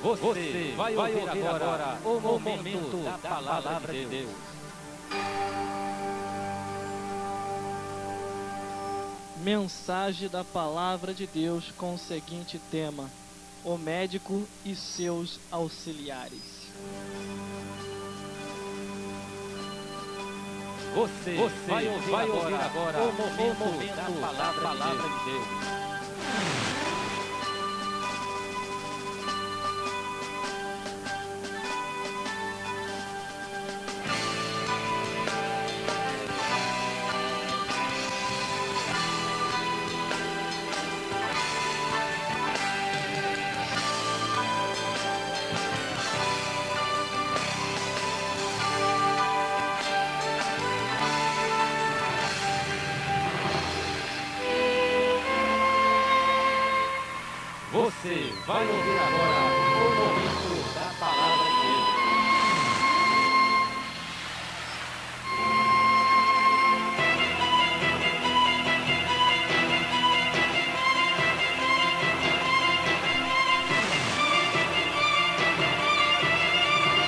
Você vai ouvir agora o momento da palavra de Deus. Mensagem da palavra de Deus com o seguinte tema: o médico e seus auxiliares. Você vai ouvir agora o momento da palavra de Deus. Você vai ouvir agora o momento da palavra de Deus.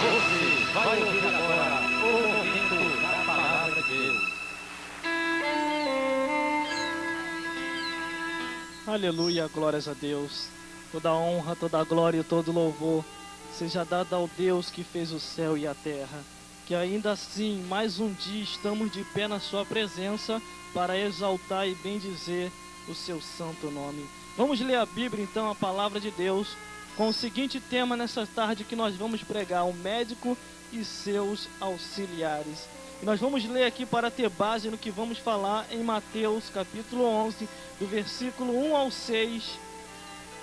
Você vai ouvir agora o momento da palavra de Deus. Aleluia, glórias a Deus. Toda honra, toda glória e todo louvor seja dada ao Deus que fez o céu e a terra. Que ainda assim, mais um dia, estamos de pé na sua presença para exaltar e bendizer o seu santo nome. Vamos ler a Bíblia então, a palavra de Deus, com o seguinte tema nessa tarde que nós vamos pregar: o médico e seus auxiliares. E nós vamos ler aqui para ter base no que vamos falar em Mateus capítulo 11, do versículo 1 ao 6.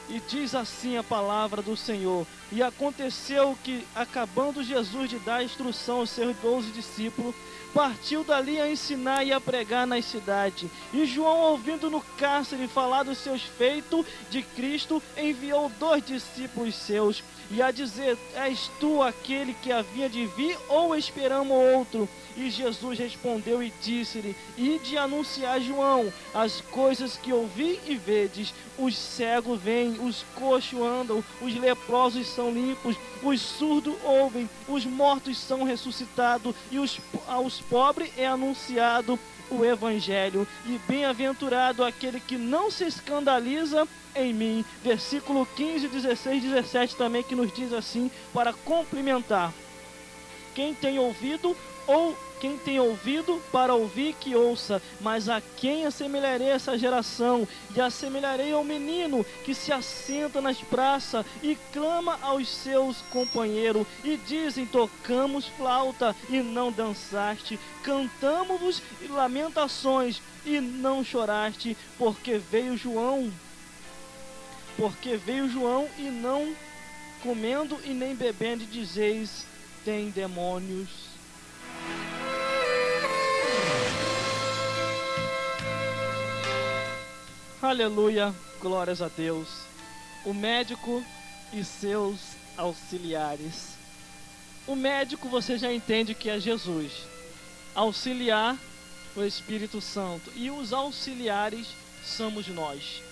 E diz assim a palavra do Senhor: e aconteceu que, acabando Jesus de dar instrução aos seus 12 discípulos, partiu dali a ensinar e a pregar nas cidades. E João, ouvindo no cárcere falar dos seus feitos de Cristo, enviou 2 discípulos seus, e a dizer: és tu aquele que havia de vir, ou esperamos outro? E Jesus respondeu e disse-lhe: ide anunciar a João as coisas que ouvi e vedes: os cegos veem, os coxos andam, os leprosos são limpos, os surdos ouvem, os mortos são ressuscitados, e aos pobres é anunciado o evangelho. E bem-aventurado aquele que não se escandaliza em mim. Versículo 15, 16, 17 também, que nos diz assim, para complementar: quem tem ouvido para ouvir, que ouça. Mas a quem assemelharei essa geração? E assemelharei ao menino que se assenta nas praças e clama aos seus companheiros, e dizem: tocamos flauta e não dançaste, cantamos-vos lamentações e não choraste, porque veio João e não comendo e nem bebendo, e dizeis: tem demônios. Aleluia, glórias a Deus. O médico e seus auxiliares. O médico, você já entende que é Jesus. Auxiliar, o Espírito Santo. E os auxiliares somos nós.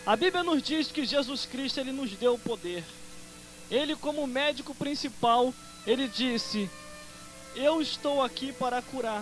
A Bíblia nos diz que Jesus Cristo, ele nos deu o poder. Ele, como médico principal, ele disse: eu estou aqui para curar.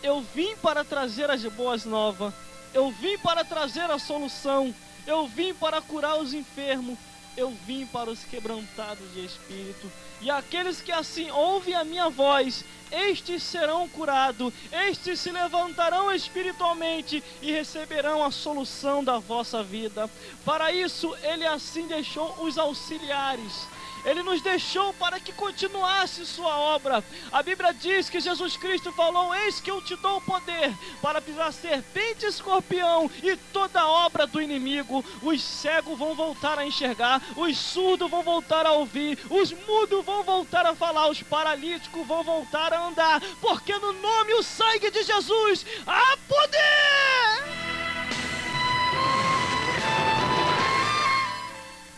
Eu vim para trazer as boas novas. Eu vim para trazer a solução. Eu vim para curar os enfermos. Eu vim para os quebrantados de espírito. E aqueles que assim ouvem a minha voz, estes serão curados. Estes se levantarão espiritualmente e receberão a solução da vossa vida. Para isso, ele assim deixou os auxiliares. Ele nos deixou para que continuasse sua obra. A Bíblia diz que Jesus Cristo falou: eis que eu te dou o poder para pisar serpente e escorpião e toda obra do inimigo. Os cegos vão voltar a enxergar, os surdos vão voltar a ouvir, os mudos vão voltar a falar, os paralíticos vão voltar a andar, porque no nome e o sangue de Jesus há poder!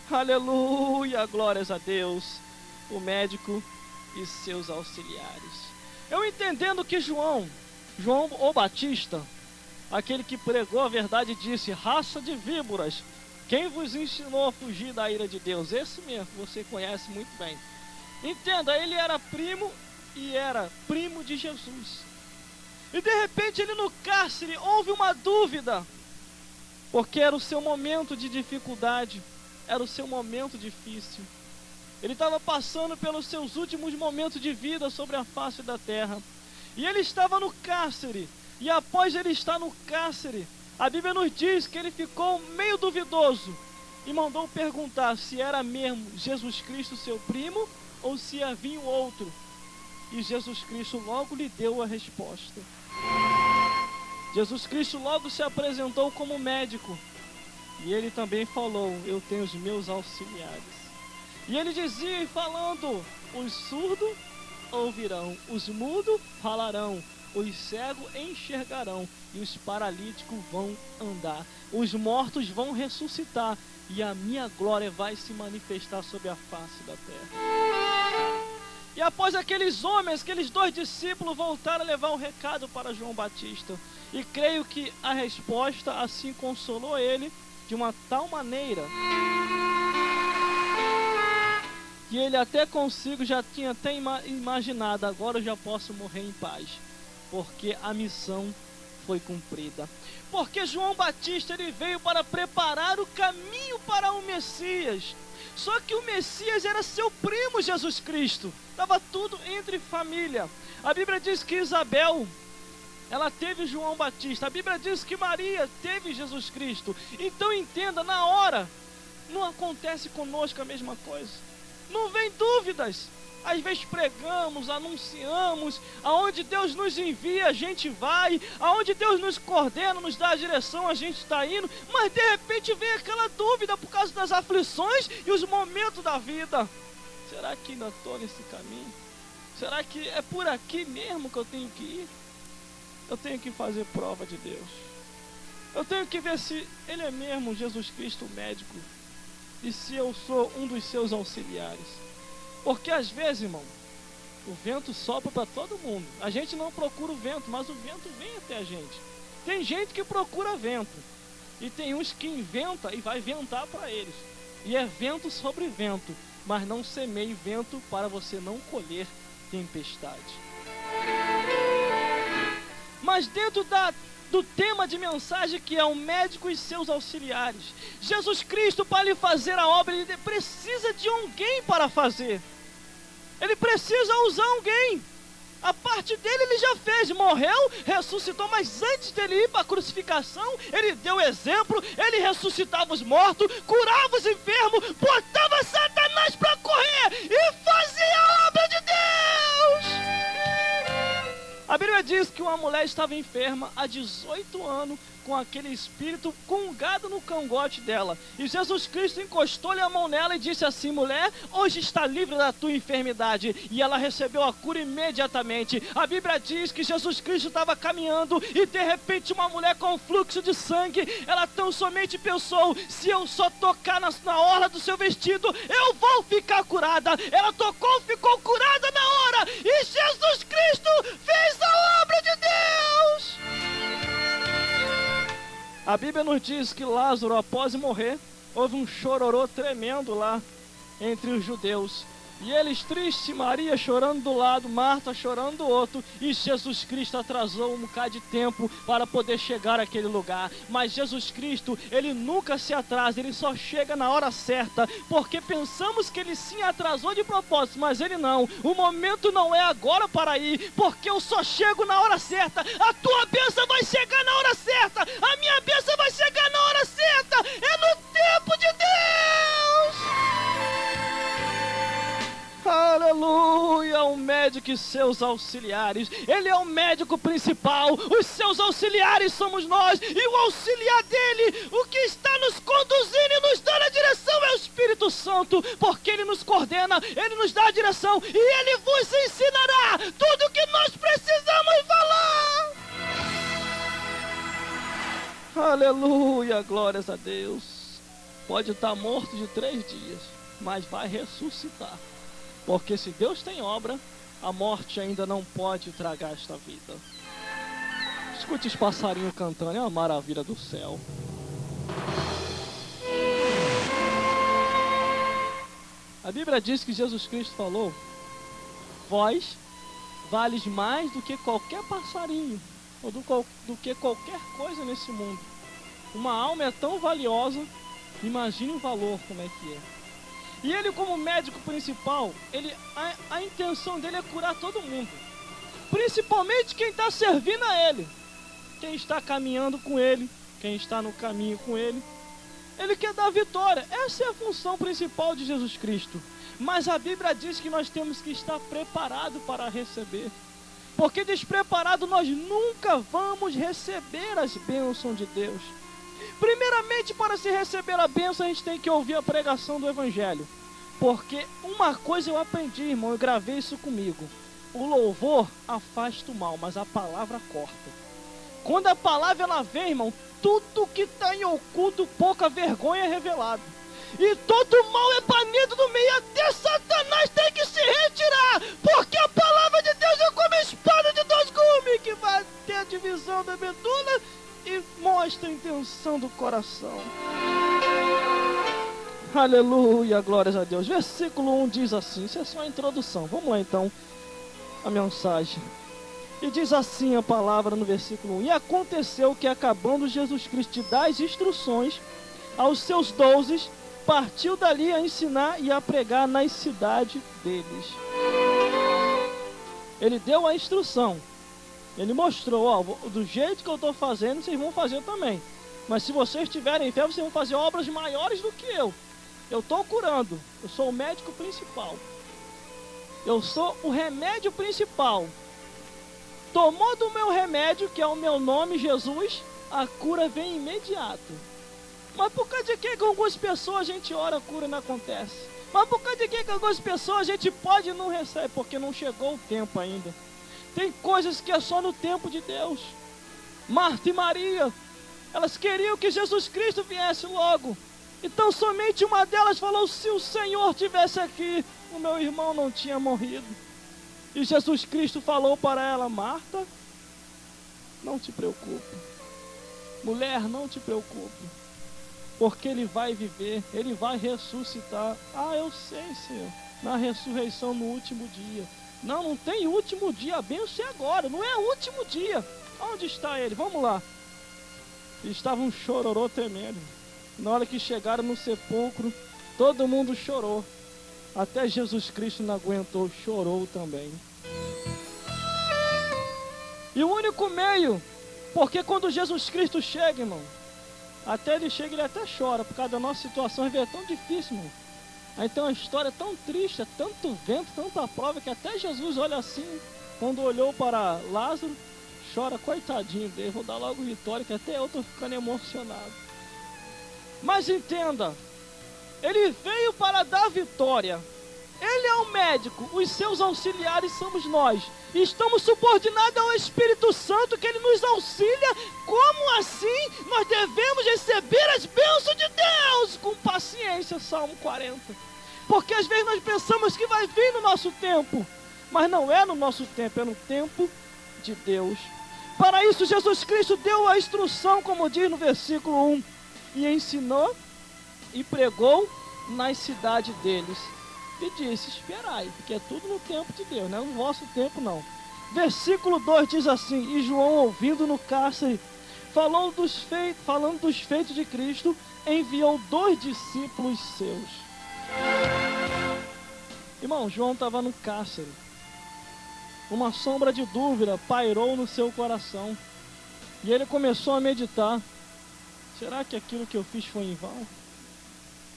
Aleluia, glórias a Deus. O médico e seus auxiliares. Eu entendendo que João o Batista, aquele que pregou a verdade, disse: raça de víboras, Quem vos ensinou a fugir da ira de Deus? Esse mesmo, você conhece muito bem. Entenda, ele era primo de Jesus. E de repente ele no cárcere houve uma dúvida, porque era o seu momento de dificuldade, era o seu momento difícil. Ele estava passando pelos seus últimos momentos de vida sobre a face da terra. E ele estava no cárcere. E após ele estar no cárcere, a Bíblia nos diz que ele ficou meio duvidoso e mandou perguntar se era mesmo Jesus Cristo seu primo ou se havia outro. E Jesus Cristo logo lhe deu a resposta. Jesus Cristo logo se apresentou como médico. E ele também falou: eu tenho os meus auxiliares. E ele dizia, falando: os surdos ouvirão, os mudos falarão, os cegos enxergarão, e os paralíticos vão andar, os mortos vão ressuscitar, e a minha glória vai se manifestar sobre a face da terra. E após aqueles homens, aqueles 2 discípulos voltaram a levar o recado para João Batista. E creio que a resposta assim consolou ele de uma tal maneira que ele até consigo já tinha até imaginado: agora eu já posso morrer em paz, porque a missão foi cumprida. Porque João Batista ele veio para preparar o caminho para o Messias. Só que o Messias era seu primo Jesus Cristo. Estava tudo entre família. A Bíblia diz que Isabel, ela teve João Batista. A Bíblia diz que Maria teve Jesus Cristo. Então entenda, na hora, não acontece conosco a mesma coisa. Não vem dúvidas. Às vezes pregamos, anunciamos, aonde Deus nos envia a gente vai, aonde Deus nos coordena, nos dá a direção, a gente está indo, mas de repente vem aquela dúvida por causa das aflições e os momentos da vida. Será que ainda estou nesse caminho? Será que é por aqui mesmo que eu tenho que ir? Eu tenho que fazer prova de Deus. Eu tenho que ver se Ele é mesmo Jesus Cristo o médico e se eu sou um dos seus auxiliares. Porque às vezes, irmão, o vento sopra para todo mundo. A gente não procura o vento, mas o vento vem até a gente. Tem gente que procura vento, e tem uns que inventa e vai ventar para eles. E é vento sobre vento, mas não semeie vento para você não colher tempestade. Mas dentro do tema de mensagem, que é o médico e seus auxiliares, Jesus Cristo, para lhe fazer a obra, ele precisa de alguém para fazer. Ele precisa usar alguém. A parte dele ele já fez, morreu, ressuscitou, mas antes dele ir para a crucificação, ele deu exemplo, ele ressuscitava os mortos, curava os enfermos, botava Satanás para correr e fazia a obra de Deus. A Bíblia diz que uma mulher estava enferma há 18 anos, com aquele espírito congado no cangote dela. E Jesus Cristo encostou-lhe a mão nela e disse assim: mulher, hoje está livre da tua enfermidade. E ela recebeu a cura imediatamente. A Bíblia diz que Jesus Cristo estava caminhando e de repente uma mulher com fluxo de sangue, ela tão somente pensou: se eu só tocar na orla do seu vestido, eu vou ficar curada. Ela tocou, ficou curada na hora. E Jesus Cristo fez a obra de Deus. A Bíblia nos diz que Lázaro, após morrer, houve um chororô tremendo lá entre os judeus. E eles tristes, Maria chorando do lado, Marta chorando do outro, e Jesus Cristo atrasou um bocado de tempo para poder chegar àquele lugar. Mas Jesus Cristo, ele nunca se atrasa, ele só chega na hora certa, porque pensamos que ele sim atrasou de propósito, mas ele não. O momento não é agora para ir, porque eu só chego na hora certa. A tua bênção vai chegar na hora certa, a minha bênção vai chegar na hora certa, é no tempo de Deus. Aleluia, o médico e seus auxiliares. Ele é o médico principal, os seus auxiliares somos nós, e o auxiliar dele, o que está nos conduzindo e nos dando a direção, é o Espírito Santo, porque ele nos coordena, ele nos dá a direção, e ele vos ensinará tudo o que nós precisamos falar. Aleluia, glórias a Deus. Pode estar morto de 3 dias, mas vai ressuscitar. Porque se Deus tem obra, a morte ainda não pode tragar esta vida. Escute os passarinhos cantando, é uma maravilha do céu. A Bíblia diz que Jesus Cristo falou: vós vales mais do que qualquer passarinho, ou do que qualquer coisa nesse mundo. Uma alma é tão valiosa, imagine o valor como é que é. E ele, como médico principal, a intenção dele é curar todo mundo, principalmente quem está servindo a ele, quem está caminhando com ele, quem está no caminho com ele. Ele quer dar vitória. Essa é a função principal de Jesus Cristo. Mas a Bíblia diz que nós temos que estar preparados para receber, porque despreparado nós nunca vamos receber as bênçãos de Deus. Primeiramente, para se receber a bênção, a gente tem que ouvir a pregação do Evangelho. Porque uma coisa eu aprendi, irmão, eu gravei isso comigo: o louvor afasta o mal, mas a palavra corta. Quando a palavra ela vem, irmão, tudo que está em oculto, pouca vergonha é revelado. E todo mal é banido do meio, até Satanás tem que se retirar, porque a palavra de Deus é como a espada de dois gumes, que vai ter a divisão da medula e mostra a intenção do coração. Aleluia, glórias a Deus. Versículo 1 diz assim, isso é só a introdução. Vamos lá então, a mensagem. E diz assim a palavra no versículo 1: E aconteceu que, acabando Jesus Cristo de dar as instruções aos seus 12, partiu dali a ensinar e a pregar nas cidades deles. Ele deu a instrução. Ele mostrou: ó, do jeito que eu estou fazendo, vocês vão fazer também. Mas se vocês tiverem fé, vocês vão fazer obras maiores do que eu. Eu estou curando. Eu sou o médico principal. Eu sou o remédio principal. Tomou do meu remédio, que é o meu nome, Jesus, a cura vem imediato. Mas por causa de que algumas pessoas a gente ora, a cura não acontece? Mas por causa de que algumas pessoas a gente pode e não recebe? Porque não chegou o tempo ainda. Tem coisas que é só no tempo de Deus. Marta e Maria, elas queriam que Jesus Cristo viesse logo. Então somente uma delas falou: se o Senhor tivesse aqui, o meu irmão não tinha morrido. E Jesus Cristo falou para ela: Marta, não te preocupe. Mulher, não te preocupe. Porque ele vai viver, ele vai ressuscitar. Ah, eu sei, Senhor. Na ressurreição no último dia. Não, não tem último dia. A bênção é agora, não é o último dia. Onde está ele? Vamos lá. E estava um chororô tremendo. Na hora que chegaram no sepulcro, todo mundo chorou. Até Jesus Cristo não aguentou, chorou também. E o único meio, porque quando Jesus Cristo chega, irmão, até ele chega, ele até chora, por causa da nossa situação, é tão difícil, irmão. Aí tem uma história tão triste, é tanto vento, tanta prova, que até Jesus olha assim, quando olhou para Lázaro, chora, coitadinho dele, vou dar logo vitória, que até eu estou ficando emocionado. Mas entenda, ele veio para dar vitória. Ele é o médico, os seus auxiliares somos nós. E estamos subordinados ao Espírito Santo, que ele nos auxilia. Como assim nós devemos receber as bênçãos de Deus? Com paciência, Salmo 40. Porque às vezes nós pensamos que vai vir no nosso tempo, mas não é no nosso tempo, é no tempo de Deus. Para isso Jesus Cristo deu a instrução, como diz no versículo 1, e ensinou e pregou nas cidades deles. E disse: esperai, porque é tudo no tempo de Deus, não é no vosso tempo não. Versículo 2 diz assim: e João, ouvindo no cárcere, falando dos feitos de Cristo, enviou 2 discípulos seus. Irmão, João estava no cárcere. Uma sombra de dúvida pairou no seu coração. E ele começou a meditar: será que aquilo que eu fiz foi em vão?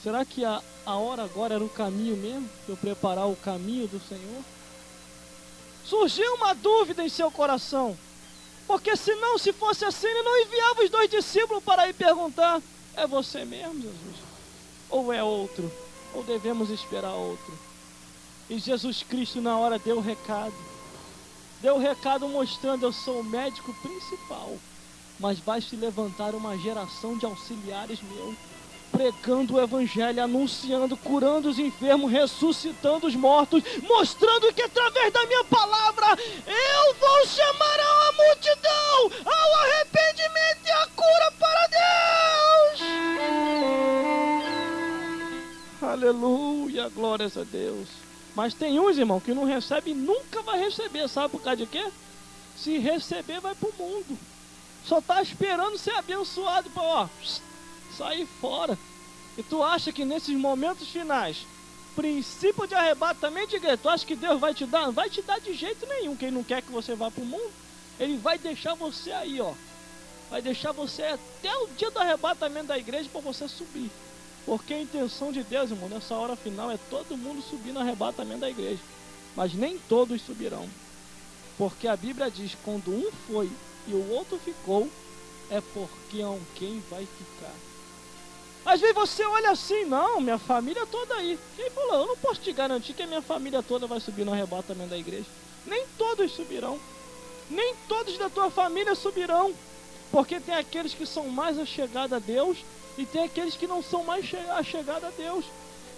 Será que a hora agora era o caminho mesmo? Eu preparar o caminho do Senhor? Surgiu uma dúvida em seu coração. Porque senão, se fosse assim, ele não enviava os 2 discípulos para ir perguntar: é você mesmo, Jesus? Ou é outro? Ou devemos esperar outro? E Jesus Cristo na hora deu o recado. Deu o recado mostrando: eu sou o médico principal, mas vai se levantar uma geração de auxiliares meus, pregando o Evangelho, anunciando, curando os enfermos, ressuscitando os mortos, mostrando que através da minha palavra eu vou chamar a multidão ao arrependimento e à cura para Deus. Aleluia, glórias a Deus. Mas tem uns, irmão, que não recebe e nunca vai receber. Sabe por causa de quê? Se receber, vai pro mundo. Só tá esperando ser abençoado para, ó, sair fora. E tu acha que nesses momentos finais, princípio de arrebatamento de igreja, tu acha que Deus vai te dar? Não vai te dar de jeito nenhum. Quem não quer que você vá pro mundo, Ele vai deixar você aí, ó. Vai deixar você até o dia do arrebatamento da igreja para você subir. Porque a intenção de Deus, irmão, nessa hora final é todo mundo subir no arrebatamento da igreja. Mas nem todos subirão. Porque a Bíblia diz, quando um foi e o outro ficou, é porque alguém vai ficar. Às vezes você olha assim, não, minha família toda aí. Quem falou? Eu não posso te garantir que a minha família toda vai subir no arrebatamento da igreja. Nem todos subirão. Nem todos da tua família subirão. Porque tem aqueles que são mais achegados a Deus e tem aqueles que não são mais achegados a Deus.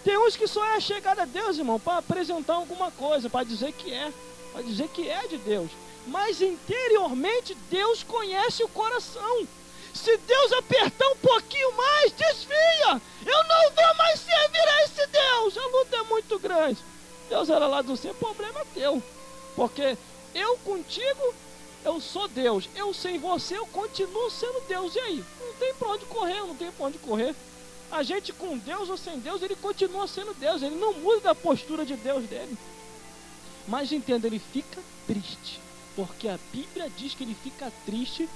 Tem uns que só é achegado a Deus, irmão, para apresentar alguma coisa, para dizer que é. Para dizer que é de Deus. Mas interiormente Deus conhece o coração. Se Deus apertar um pouquinho mais, desvia. Eu não vou mais servir a esse Deus. A luta é muito grande. Deus era lá do céu, problema é teu. Porque eu contigo, eu sou Deus. Eu sem você, eu continuo sendo Deus. E aí? Não tem pra onde correr, não tem pra onde correr. A gente com Deus ou sem Deus, ele continua sendo Deus. Ele não muda da postura de Deus dele. Mas entenda, ele fica triste. Porque a Bíblia diz que ele fica triste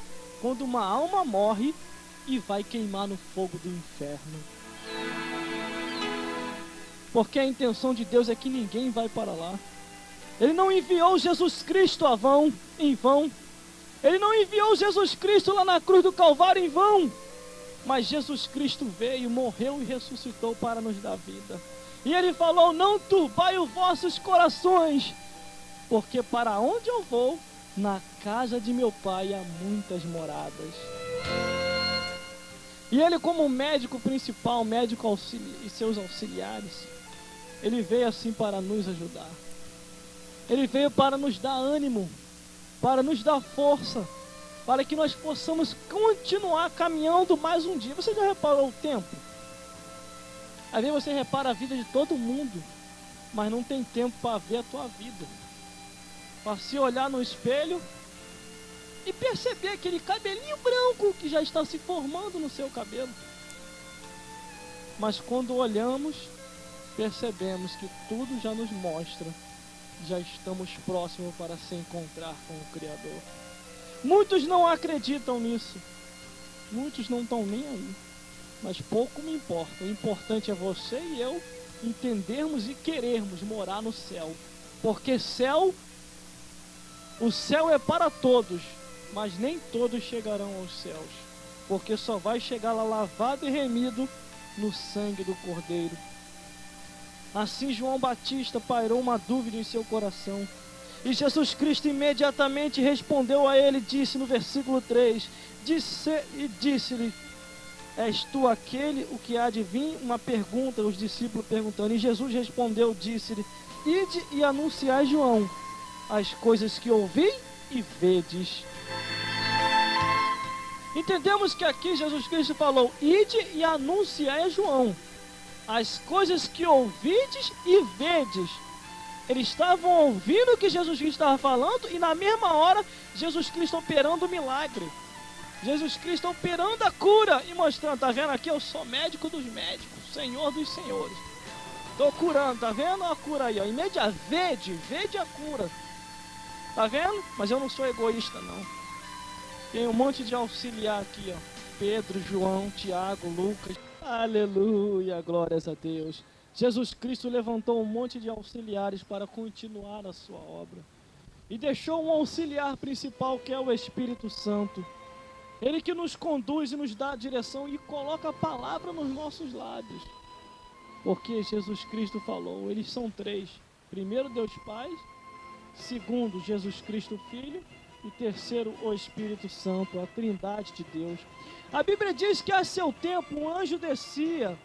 quando uma alma morre e vai queimar no fogo do inferno. Porque a intenção de Deus é que ninguém vai para lá. Ele não enviou Jesus Cristo em vão. Ele não enviou Jesus Cristo lá na cruz do Calvário em vão. Mas Jesus Cristo veio, morreu e ressuscitou para nos dar vida. E ele falou, não turbai os vossos corações, porque para onde eu vou, na casa de meu pai há muitas moradas. E ele, como médico principal, médico e seus auxiliares, ele veio assim para nos ajudar. Ele veio para nos dar ânimo, para nos dar força, para que nós possamos continuar caminhando mais um dia. Você já reparou o tempo? Às vezes você repara a vida de todo mundo, mas não tem tempo para ver a tua vida. Para se olhar no espelho e perceber aquele cabelinho branco que já está se formando no seu cabelo. Mas quando olhamos, percebemos que tudo já nos mostra, já estamos próximos para se encontrar com o Criador. Muitos não acreditam nisso, muitos não estão nem aí, mas pouco me importa. O importante é você e eu entendermos e querermos morar no céu, porque o céu é para todos, mas nem todos chegarão aos céus, porque só vai chegar lá lavado e remido no sangue do Cordeiro. Assim João Batista pairou uma dúvida em seu coração, e Jesus Cristo imediatamente respondeu a ele, disse no versículo 3, disse-lhe, és tu aquele, o que há de vir? Uma pergunta, os discípulos perguntando, e Jesus respondeu, disse-lhe, ide e anunciai a João as coisas que ouvi e vedes. Entendemos que aqui Jesus Cristo falou, ide e anunciai a João as coisas que ouvides e vedes. Eles estavam ouvindo o que Jesus Cristo estava falando e na mesma hora Jesus Cristo operando o milagre. Jesus Cristo operando a cura e mostrando, tá vendo aqui? Eu sou médico dos médicos, Senhor dos senhores. Estou curando, tá vendo a cura aí? Ó. Vede a cura. Tá vendo? Mas eu não sou egoísta, não. Tem um monte de auxiliar aqui, ó. Pedro, João, Tiago, Lucas. Aleluia, glórias a Deus. Jesus Cristo levantou um monte de auxiliares para continuar a sua obra. E deixou um auxiliar principal que é o Espírito Santo. Ele que nos conduz e nos dá a direção e coloca a palavra nos nossos lábios. Porque Jesus Cristo falou, eles são três. Primeiro, Deus Pai. Segundo, Jesus Cristo Filho. E terceiro, o Espírito Santo, a Trindade de Deus. A Bíblia diz que a seu tempo um anjo descia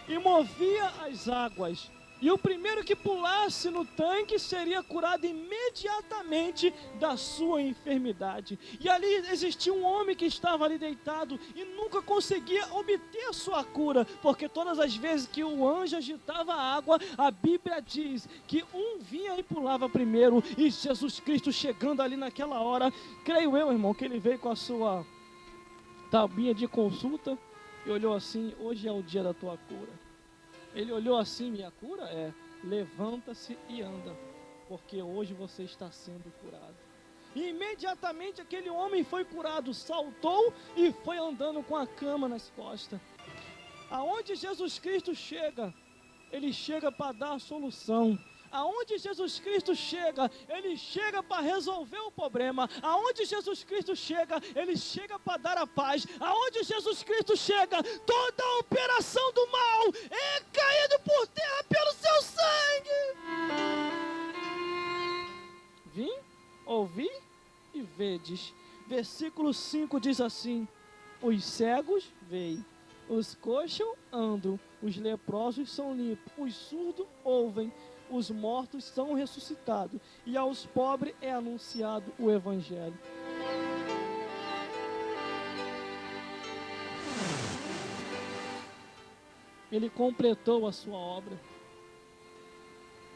e movia as águas. E o primeiro que pulasse no tanque seria curado imediatamente da sua enfermidade. E ali existia um homem que estava ali deitado e nunca conseguia obter a sua cura, porque todas as vezes que o anjo agitava a água, a Bíblia diz que um vinha e pulava primeiro, e Jesus Cristo chegando ali naquela hora, creio eu, irmão, que ele veio com a sua tabuinha de consulta e olhou assim: hoje é o dia da tua cura. Ele olhou assim: minha cura é, levanta-se e anda, porque hoje você está sendo curado. E imediatamente aquele homem foi curado, saltou e foi andando com a cama nas costas. Aonde Jesus Cristo chega, ele chega para dar a solução. Aonde Jesus Cristo chega, ele chega para resolver o problema. Aonde Jesus Cristo chega, ele chega para dar a paz. Aonde Jesus Cristo chega, toda a operação do mal é caído por terra pelo seu sangue. Vim, ouvi e vedes. Versículo 5 diz assim: os cegos veem, os coxos andam, os leprosos são limpos, os surdos ouvem, os mortos são ressuscitados, e aos pobres é anunciado o Evangelho. Ele completou a sua obra.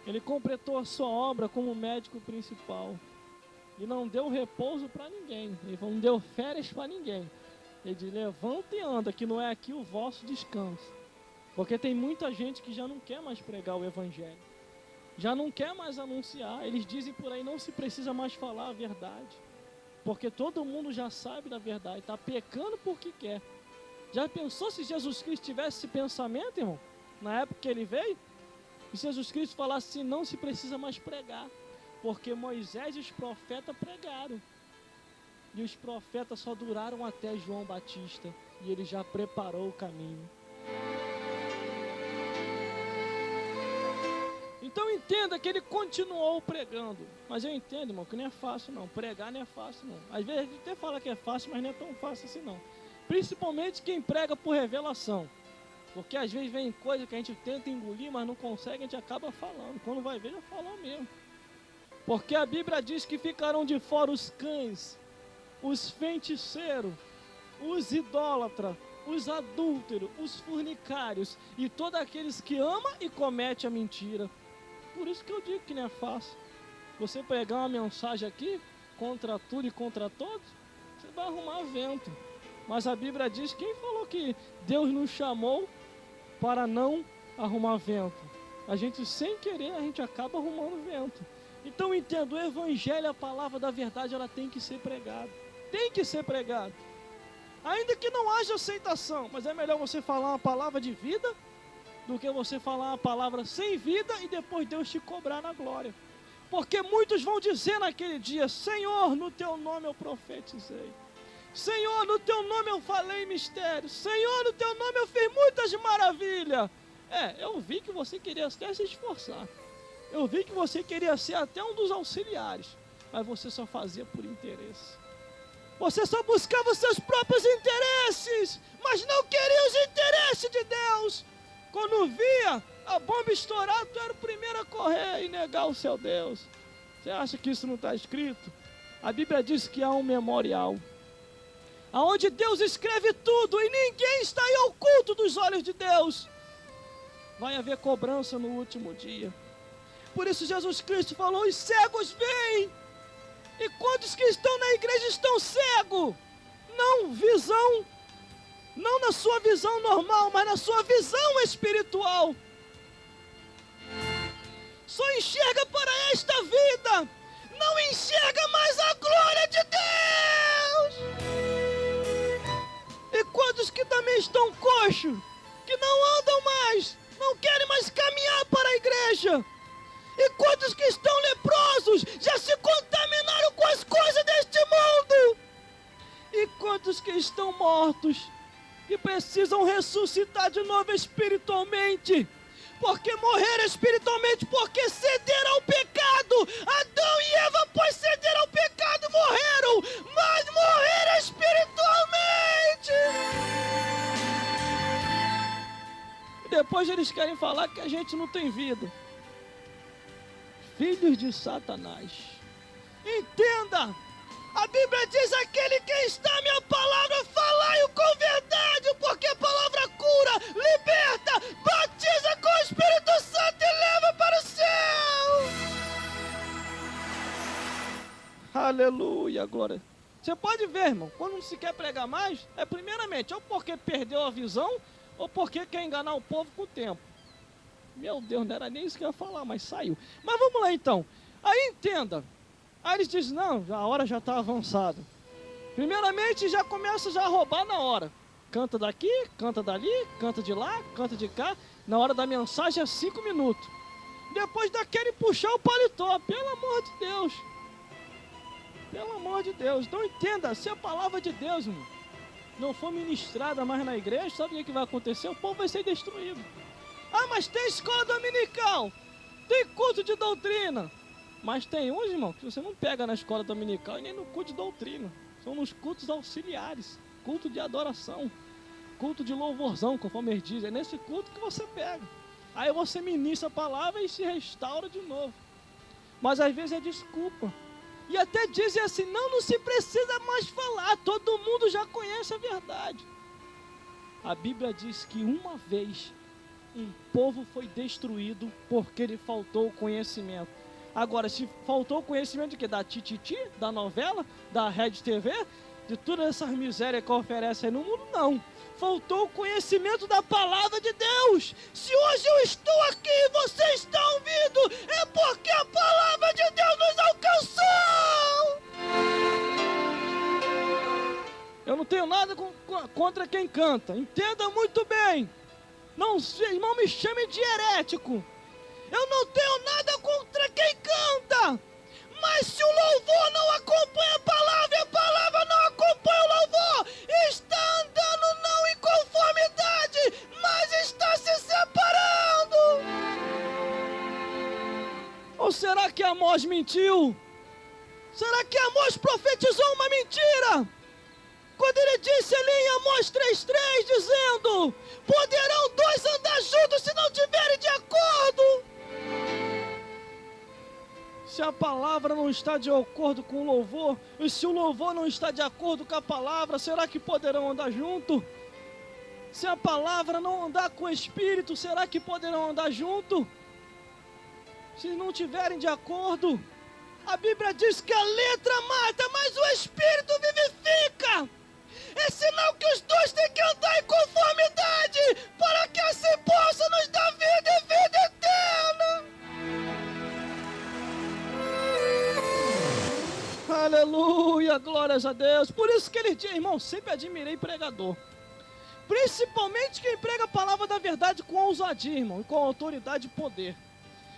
Ele completou a sua obra como médico principal. E não deu repouso para ninguém. Ele não deu férias para ninguém. Ele diz: levanta e anda, que não é aqui o vosso descanso. Porque tem muita gente que já não quer mais pregar o Evangelho. Já não quer mais anunciar. Eles dizem por aí: não se precisa mais falar a verdade, porque todo mundo já sabe da verdade, está pecando porque quer. Já pensou se Jesus Cristo tivesse esse pensamento, irmão? Na época que ele veio, e Jesus Cristo falasse assim: não se precisa mais pregar, porque Moisés e os profetas pregaram, e os profetas só duraram até João Batista, e ele já preparou o caminho. Então entenda que ele continuou pregando. Mas eu entendo, irmão, que não é fácil não. Pregar não é fácil não. Às vezes a gente até fala que é fácil, mas não é tão fácil assim não. Principalmente quem prega por revelação. Porque às vezes vem coisa que a gente tenta engolir, mas não consegue, a gente acaba falando. Quando vai ver, já falou mesmo. Porque a Bíblia diz que ficarão de fora os cães, os feiticeiros, os idólatras, os adúlteros, os fornicários e todos aqueles que amam e cometem a mentira. Por isso que eu digo que não é fácil. Você pegar uma mensagem aqui, contra tudo e contra todos, você vai arrumar vento. Mas a Bíblia diz: quem falou que Deus nos chamou para não arrumar vento? A gente, sem querer, a gente acaba arrumando vento. Então entendo, o Evangelho, a palavra da verdade, ela tem que ser pregada. Tem que ser pregada. Ainda que não haja aceitação, mas é melhor você falar uma palavra de vida do que você falar uma palavra sem vida e depois Deus te cobrar na glória. Porque muitos vão dizer naquele dia: Senhor, no teu nome eu profetizei. Senhor, no teu nome eu falei mistério. Senhor, no teu nome eu fiz muitas maravilhas. Eu vi que você queria até se esforçar. Eu vi que você queria ser até um dos auxiliares. Mas você só fazia por interesse. Você só buscava os seus próprios interesses, mas não queria os interesses de Deus. Quando via a bomba estourar, tu era o primeiro a correr e negar o seu Deus. Você acha que isso não está escrito? A Bíblia diz que há um memorial, aonde Deus escreve tudo e ninguém está aí oculto dos olhos de Deus. Vai haver cobrança no último dia. Por isso Jesus Cristo falou: os cegos veem. E quantos que estão na igreja estão cegos? Não visão, não na sua visão normal, mas na sua visão espiritual. Só enxerga para esta vida, não enxerga mais a glória de Deus. E quantos que também estão coxos, que não andam mais, não querem mais caminhar para a igreja. E quantos que estão leprosos já se contaminaram com as coisas deste mundo. E quantos que estão mortos, que precisam ressuscitar de novo espiritualmente. Porque morreram espiritualmente, porque cederam ao pecado. Adão e Eva, pois cederam ao pecado, morreram, mas morreram espiritualmente. depois eles querem falar que a gente não tem vida. Filhos de Satanás. Entenda! A Bíblia diz: aquele que está a minha palavra, falai-o com verdade, porque a palavra cura, liberta, batiza com o Espírito Santo e leva para o céu. Aleluia, glória. Você pode ver, irmão, quando não se quer pregar mais, é primeiramente ou porque perdeu a visão, ou porque quer enganar o povo com o tempo. Meu Deus, não era nem isso que eu ia falar, mas saiu. Mas vamos lá então. Aí entenda. Aí eles dizem: não, a hora já está avançada. Primeiramente já começa já a roubar na hora. Canta daqui, canta dali, canta de lá, canta de cá. Na hora da mensagem é 5 minutos. Depois daquele puxar o paletó. Pelo amor de Deus. Pelo amor de Deus. Então entenda, se a palavra de Deus, irmão, não for ministrada mais na igreja, sabe o que vai acontecer? O povo vai ser destruído. Ah, mas tem escola dominical, tem culto de doutrina. Mas tem uns, irmão, que você não pega na escola dominical e nem no culto de doutrina. São nos cultos auxiliares, culto de adoração, culto de louvorzão, conforme eles dizem. É nesse culto que você pega. Aí você ministra a palavra e se restaura de novo. Mas às vezes é desculpa. E até dizem assim: não se precisa mais falar, todo mundo já conhece a verdade. A Bíblia diz que uma vez um povo foi destruído porque lhe faltou conhecimento. Agora, se faltou conhecimento de quê? Da Tititi, da novela, da Rede TV, de todas essas misérias que oferece aí no mundo? Não. Faltou o conhecimento da palavra de Deus. Se hoje eu estou aqui e você está ouvindo, é porque a palavra de Deus nos alcançou. Eu não tenho nada contra quem canta. Entenda muito bem. Não me chame de herético. Eu não tenho nada contra quem canta. Mas se o louvor não acompanha a palavra e a palavra não acompanha o louvor, está andando não em conformidade, mas está se separando. Ou será que Amós mentiu? Será que Amós profetizou uma mentira? Quando ele disse ali em Amós 3,3, dizendo: poderão dois andar juntos se não tiverem de acordo. Se a palavra não está de acordo com o louvor, e se o louvor não está de acordo com a palavra, será que poderão andar junto? Se a palavra não andar com o Espírito, será que poderão andar junto? Se não tiverem de acordo, a Bíblia diz que a letra mata, mas o Espírito vivifica. É sinal que os dois têm que andar em conformidade, para que assim possa nos dar vida e vida eterna. Aleluia, glórias a Deus. Por isso que ele diz, irmão, sempre admirei pregador. Principalmente quem prega a palavra da verdade com ousadia, irmão, e com autoridade e poder.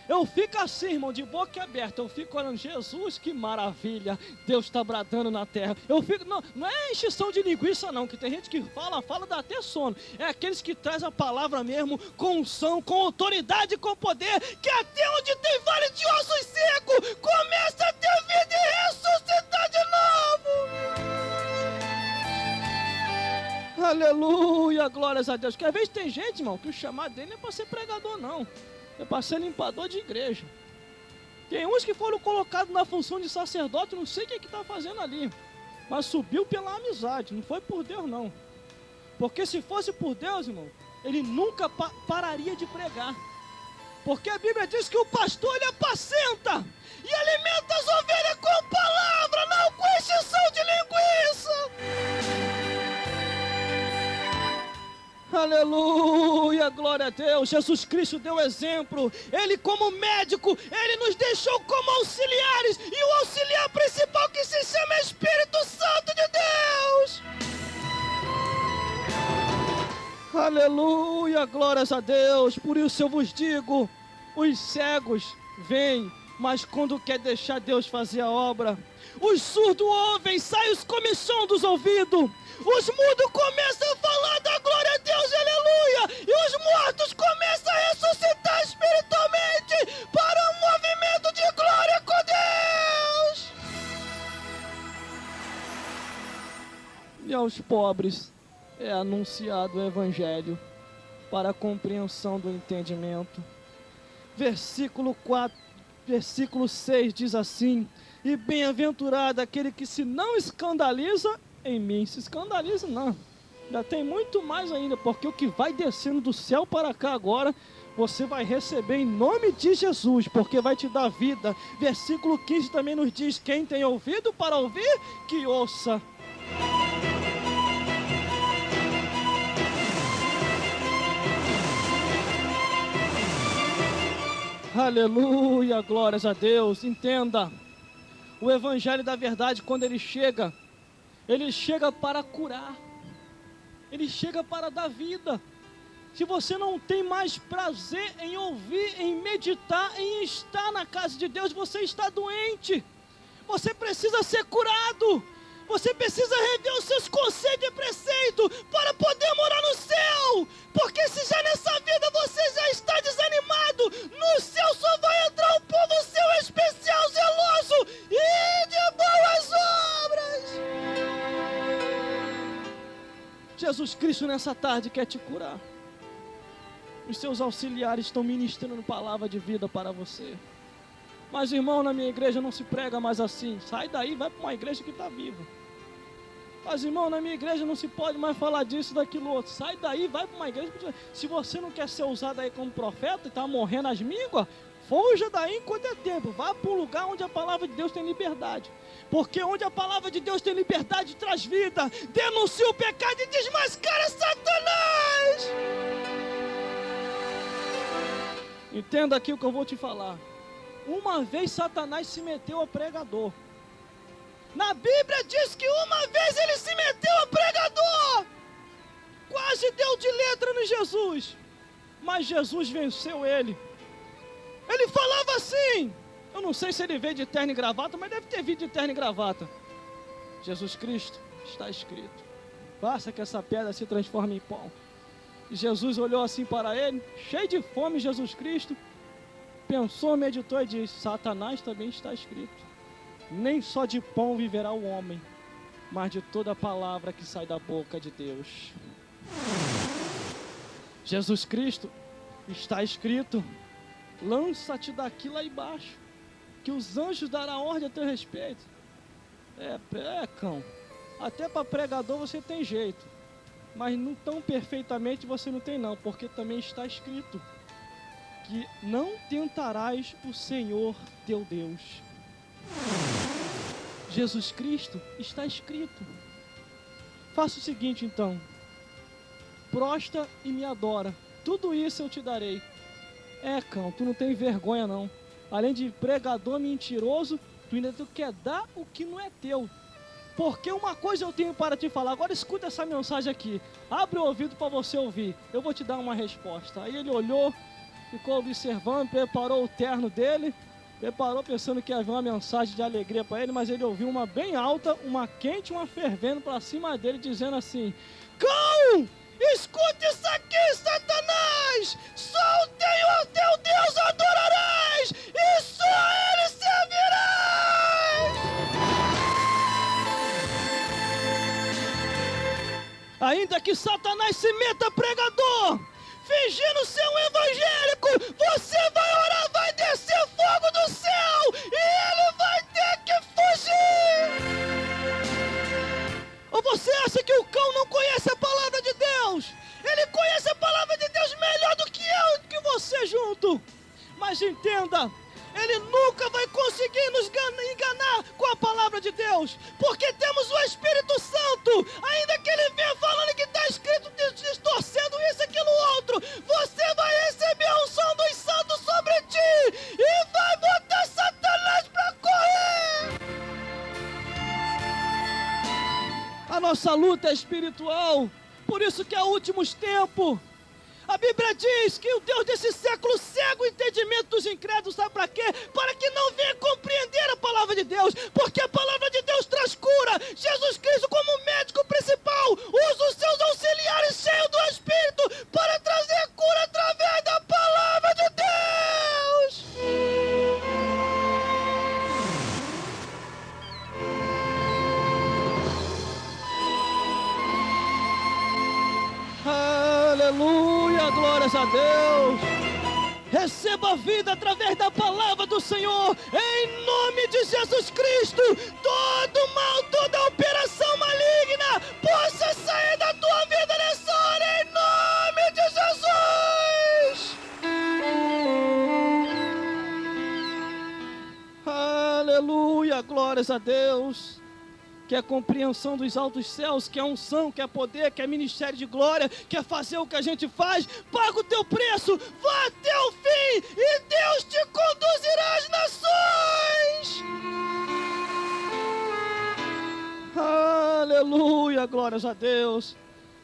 Eu fico assim, irmão, de boca aberta. Eu fico olhando: Jesus, que maravilha, Deus está bradando na terra. Eu fico, não é encheção de linguiça não, que tem gente que fala, dá até sono. É aqueles que traz a palavra mesmo, com unção, com autoridade e com poder, que até onde tem vale de ossos secos, começa a ter vida e ressuscitar de novo. Aleluia, glórias a Deus. Porque às vezes tem gente, irmão, que o chamado dele não é para ser pregador não. É para ser limpador de igreja. Tem uns que foram colocados na função de sacerdote, não sei o que está fazendo ali. Mas subiu pela amizade, não foi por Deus não. Porque se fosse por Deus, irmão, ele nunca pararia de pregar. Porque a Bíblia diz que o pastor ele apacenta e alimenta as ovelhas com palavra, não com exceção de linguiça. Aleluia, glória a Deus. Jesus Cristo deu exemplo. Ele como médico, ele nos deixou como auxiliares. E o auxiliar principal que se chama Espírito Santo de Deus. Aleluia, glórias a Deus. Por isso eu vos digo, os cegos vêm, mas quando quer deixar Deus fazer a obra, os surdos ouvem, saem os comichão dos ouvidos. Os mudos começam a falar da glória a Deus, aleluia. E os mortos começam a ressuscitar espiritualmente para um movimento de glória com Deus. E aos pobres é anunciado o Evangelho. para a compreensão do entendimento. Versículo 6 diz assim: e bem-aventurado aquele que se não escandaliza em mim. Se escandaliza não, ainda tem muito mais ainda, porque o que vai descendo do céu para cá agora, você vai receber em nome de Jesus, porque vai te dar vida. Versículo 15 também nos diz: quem tem ouvido para ouvir, que ouça. Aleluia, glórias a Deus. Entenda, o evangelho da verdade, quando ele chega para curar, ele chega para dar vida. Se você não tem mais prazer em ouvir, em meditar, em estar na casa de Deus, você está doente. Você precisa ser curado. Você precisa rever os seus conceitos e preceitos para poder morar no céu. Porque se já nessa vida você já está desanimado, no céu só vai entrar um povo seu especial, zeloso e de boas obras. Jesus Cristo nessa tarde quer te curar. Os seus auxiliares estão ministrando palavra de vida para você. Mas irmão, na minha igreja não se prega mais assim. Sai daí, vai para uma igreja que está viva. Mas irmão, na minha igreja não se pode mais falar disso, daquilo outro. Sai daí, vai para uma igreja. Se você não quer ser usado aí como profeta e está morrendo as mínguas, fuja daí enquanto é tempo. Vá para um lugar onde a palavra de Deus tem liberdade. Porque onde a palavra de Deus tem liberdade, traz vida. Denuncia o pecado e desmascara Satanás. Entenda aqui o que eu vou te falar. Uma vez Satanás se meteu a pregador. Na Bíblia diz que uma vez ele se meteu a pregador. Quase deu de letra no Jesus. Mas Jesus venceu ele. Ele falava assim. Eu não sei se ele veio de terno e gravata, mas deve ter vindo de terno e gravata. Jesus Cristo, está escrito: faça que essa pedra se transforme em pão. E Jesus olhou assim para ele, cheio de fome, Jesus Cristo, pensou, meditou e disse: Satanás, também está escrito: nem só de pão viverá o homem, mas de toda a palavra que sai da boca de Deus. Jesus Cristo, está escrito: lança-te daqui lá embaixo, que os anjos darão ordem a teu respeito. Cão, até para pregador você tem jeito, mas não tão perfeitamente você não tem não, porque também está escrito que não tentarás o Senhor teu Deus. Jesus Cristo, está escrito. Faça o seguinte então: prostra e me adora, tudo isso eu te darei. Cão, tu não tem vergonha não. Além de pregador mentiroso, tu ainda quer dar o que não é teu. Porque uma coisa eu tenho para te falar. Agora escuta essa mensagem aqui. Abre o ouvido para você ouvir. Eu vou te dar uma resposta. Aí ele olhou, ficou observando, preparou o terno dele, preparou pensando que havia uma mensagem de alegria para ele, mas ele ouviu uma bem alta, uma quente, uma fervendo para cima dele, dizendo assim: cão, escute isso aqui, Satanás! Só o teu Deus adorarás, e só ele servirás! Ainda que Satanás se meta pregador, fingindo ser um evangélico, você vai orar, vai descer fogo do céu e ele vai ter que fugir. Ou você acha que o cão não conhece a palavra de Deus? Ele conhece a palavra de Deus melhor do que eu e do que você junto. Mas entenda, ele nunca vai conseguir nos enganar com a palavra de Deus, porque temos o Espírito Santo. Ainda que ele venha falando que está escrito, distorcendo isso, aquilo, outro, você vai receber a unção dos santos sobre ti e vai botar Satanás para correr. A nossa luta é espiritual, por isso que é últimos tempos. A Bíblia diz que o Deus desse século cega o entendimento dos incrédulos, sabe para quê? Para que não venha compreender a palavra de Deus, porque a palavra de Deus traz cura. Jesus Cristo, como médico principal, usa os seus auxiliares cheios do Espírito para trazer cura através da palavra de Deus. Aleluia, glória a Deus. Receba a vida através da palavra do Senhor, em nome de Jesus Cristo. Todo mal, toda operação maligna, possa sair da tua vida nessa hora, em nome de Jesus. Aleluia, glórias a Deus. Que é compreensão dos altos céus, que é unção, que é poder, que é ministério de glória, que é fazer o que a gente faz. Paga o teu preço, vá até o fim e Deus te conduzirá às nações. Aleluia, glórias a Deus.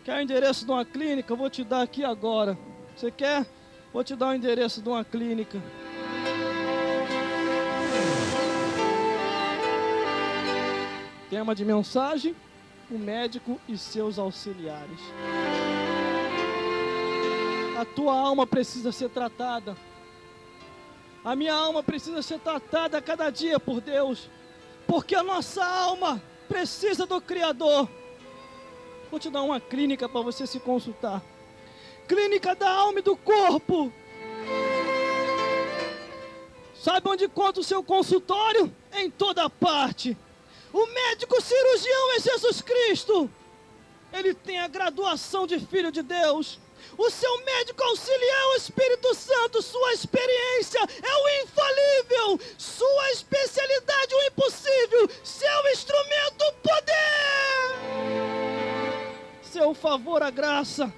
Quer o endereço de uma clínica? Eu vou te dar aqui agora. Você quer? Vou te dar o endereço de uma clínica. Tema de mensagem: o médico e seus auxiliares. A tua alma precisa ser tratada. A minha alma precisa ser tratada a cada dia por Deus, porque a nossa alma precisa do Criador. Vou te dar uma clínica para você se consultar. Clínica da alma e do corpo. Sabe onde conta o seu consultório? Em toda parte. O médico cirurgião é Jesus Cristo. Ele tem a graduação de Filho de Deus. O seu médico auxiliar é o Espírito Santo. Sua experiência é o infalível. Sua especialidade o impossível. Seu instrumento o poder. Seu favor a graça.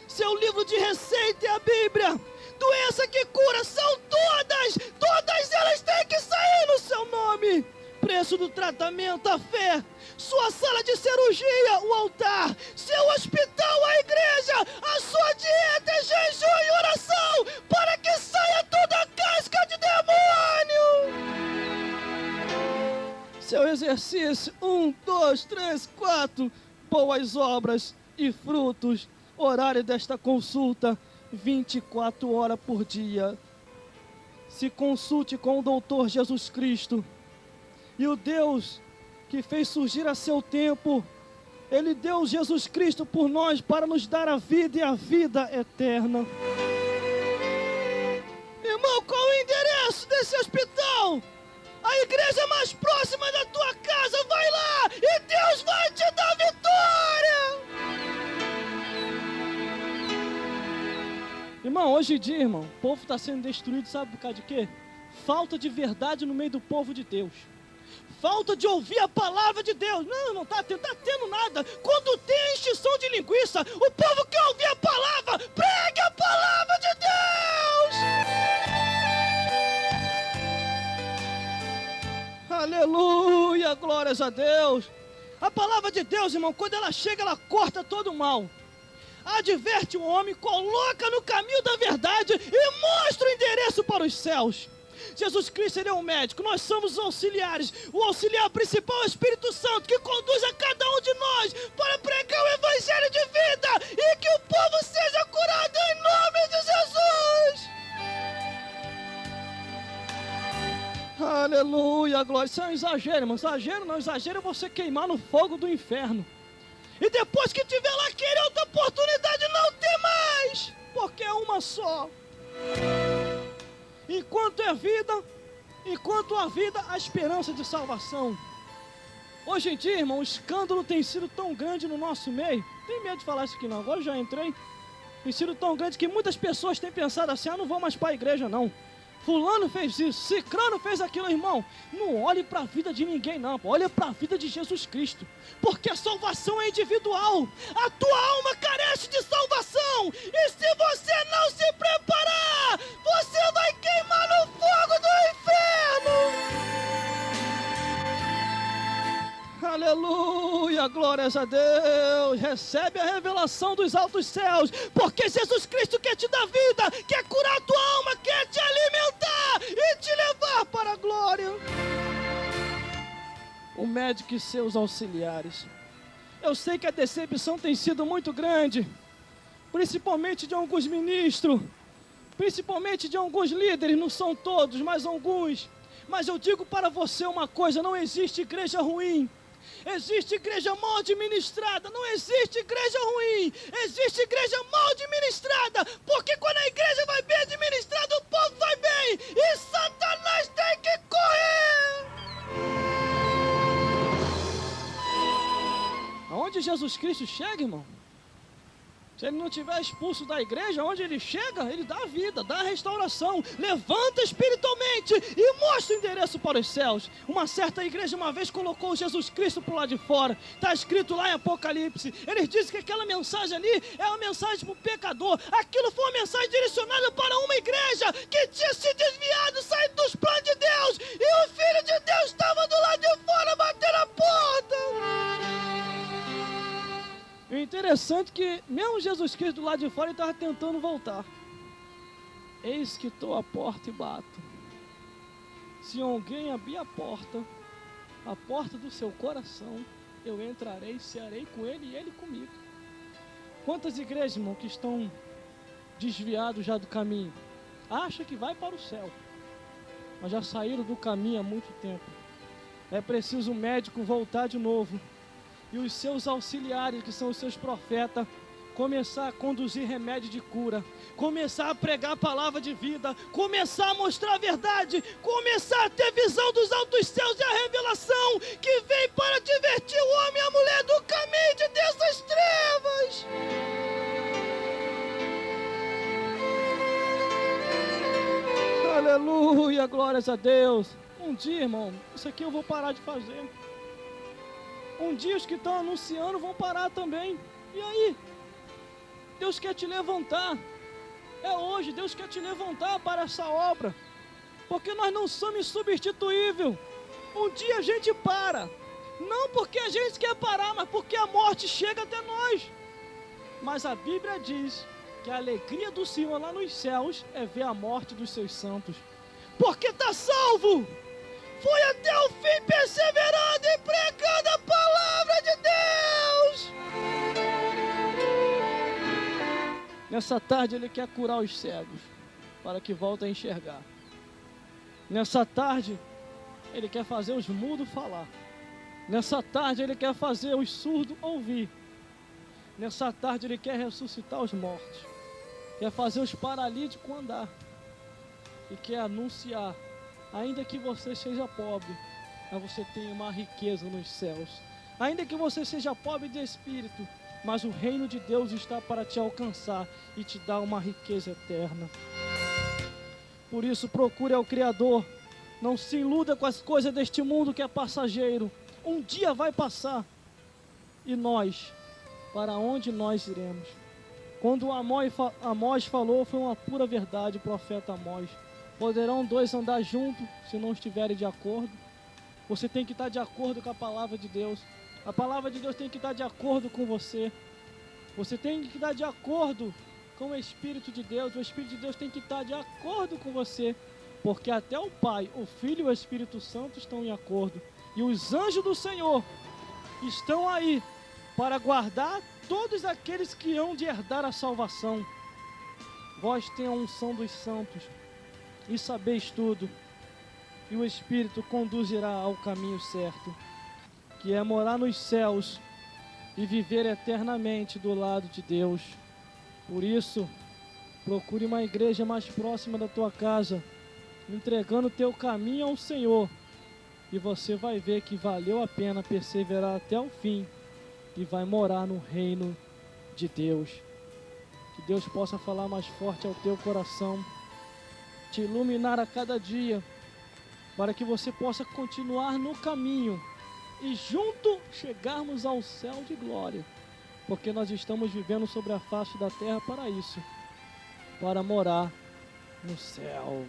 Seu livro de receita é a Bíblia. Doença que cura são todas. Todas elas têm que sair no seu nome. Preço do tratamento, a fé. Sua sala de cirurgia, o altar. Seu hospital, a igreja. A sua dieta é jejum e oração, para que saia toda a casca de demônio. Seu exercício, 1, 2, 3, 4. Boas obras e frutos. Horário desta consulta, 24 horas por dia. Se consulte com o doutor Jesus Cristo. E o Deus que fez surgir a seu tempo, Ele deu Jesus Cristo por nós para nos dar a vida e a vida eterna. Irmão, qual o endereço desse hospital? A igreja mais próxima da tua casa, vai lá e Deus vai te dar vitória. Irmão, hoje em dia, irmão, o povo está sendo destruído, sabe por causa de quê? Falta de verdade no meio do povo de Deus. Falta de ouvir a palavra de Deus. Não está tendo nada. Quando tem extinção de linguiça, o povo quer ouvir a palavra. Pregue a palavra de Deus. Aleluia, glórias a Deus. A palavra de Deus, irmão, quando ela chega, ela corta todo o mal. Adverte o homem, coloca no caminho da verdade e mostra o endereço para os céus. Jesus Cristo, Ele é um médico, nós somos os auxiliares. O auxiliar principal é o Espírito Santo, que conduz a cada um de nós para pregar o Evangelho de vida e que o povo seja curado em nome de Jesus. Aleluia, glória. Isso é um exagero, irmão. Exagero não, exagero é você queimar no fogo do inferno. E depois que tiver lá, querer outra oportunidade, não tem mais, porque é uma só. Enquanto é vida, enquanto há vida, a esperança de salvação. Hoje em dia, irmão, o escândalo tem sido tão grande no nosso meio. Tem medo de falar isso aqui não, agora já entrei. Tem sido tão grande que muitas pessoas têm pensado assim: não vou mais para a igreja não. Fulano fez isso, Cicrano fez aquilo, irmão. Não olhe para a vida de ninguém não, olhe para a vida de Jesus Cristo. Porque a salvação é individual. A tua alma carece de salvação. E se você não se preparar, você vai queimar no fogo do inferno. Aleluia, glórias a Deus. Recebe a revelação dos altos céus, porque Jesus Cristo quer te dar vida, quer curar a tua alma, quer te alimentar e te levar para a glória. O médico e seus auxiliares. Eu sei que a decepção tem sido muito grande, principalmente de alguns ministros, principalmente de alguns líderes, não são todos, mas alguns. Mas eu digo para você uma coisa: não existe igreja ruim. Existe igreja mal administrada, não existe igreja ruim, existe igreja mal administrada, porque quando a igreja vai bem administrada, o povo vai bem, e Satanás tem que correr. Aonde Jesus Cristo chega, irmão, se ele não tiver expulso da igreja, onde ele chega, ele dá vida, dá restauração, levanta espiritualmente e mostra o endereço para os céus. Uma certa igreja uma vez colocou Jesus Cristo para o lado de fora, está escrito lá em Apocalipse, eles dizem que aquela mensagem ali é uma mensagem para o pecador, aquilo foi uma mensagem direcionada para uma igreja que tinha se desviado, saído dos planos de Deus, e o Filho de Deus estava do lado de fora, batendo a porta. O interessante é que mesmo Jesus Cristo do lado de fora, ele estava tentando voltar. Eis que estou à porta e bato. Se alguém abrir a porta do seu coração, eu entrarei, cearei com ele e ele comigo. Quantas igrejas, irmão, que estão desviados já do caminho? Acha que vai para o céu, mas já saíram do caminho há muito tempo. É preciso o médico voltar de novo e os seus auxiliares, que são os seus profetas, começar a conduzir remédio de cura, começar a pregar a palavra de vida, começar a mostrar a verdade, começar a ter visão dos altos céus e a revelação que vem para divertir o homem e a mulher do caminho de dessas trevas. Aleluia, glórias a Deus. Um dia, irmão, isso aqui eu vou parar de fazer. Um dia os que estão anunciando vão parar também. E aí? Deus quer te levantar. É hoje, Deus quer te levantar para essa obra. Porque nós não somos insubstituíveis. Um dia a gente para. Não porque a gente quer parar, mas porque a morte chega até nós. Mas a Bíblia diz que a alegria do Senhor lá nos céus é ver a morte dos seus santos. Porque está salvo. Foi até o fim perseverando e pregando a palavra de Deus. Nessa tarde Ele quer curar os cegos, para que voltem a enxergar. Nessa tarde Ele quer fazer os mudos falar. Nessa tarde Ele quer fazer os surdos ouvir. Nessa tarde Ele quer ressuscitar os mortos. Quer fazer os paralíticos andar. E quer anunciar: ainda que você seja pobre, mas você tem uma riqueza nos céus. Ainda que você seja pobre de espírito, mas o reino de Deus está para te alcançar e te dar uma riqueza eterna. Por isso, procure ao Criador. Não se iluda com as coisas deste mundo que é passageiro. Um dia vai passar. E nós, para onde nós iremos? Quando Amós falou, foi uma pura verdade, o profeta Amós. Poderão dois andar juntos se não estiverem de acordo? Você tem que estar de acordo com a palavra de Deus. A palavra de Deus tem que estar de acordo com você. Você tem que estar de acordo com o Espírito de Deus. O Espírito de Deus tem que estar de acordo com você. Porque até o Pai, o Filho e o Espírito Santo estão em acordo. E os anjos do Senhor estão aí para guardar todos aqueles que hão de herdar a salvação. Vós tenham a unção dos santos e sabeis tudo, e o Espírito conduzirá ao caminho certo, que é morar nos céus e viver eternamente do lado de Deus. Por isso, procure uma igreja mais próxima da tua casa, entregando o teu caminho ao Senhor, e você vai ver que valeu a pena perseverar até o fim, e vai morar no reino de Deus. Que Deus possa falar mais forte ao teu coração, te iluminar a cada dia, para que você possa continuar no caminho e junto chegarmos ao céu de glória, porque nós estamos vivendo sobre a face da terra para isso, para morar no céu.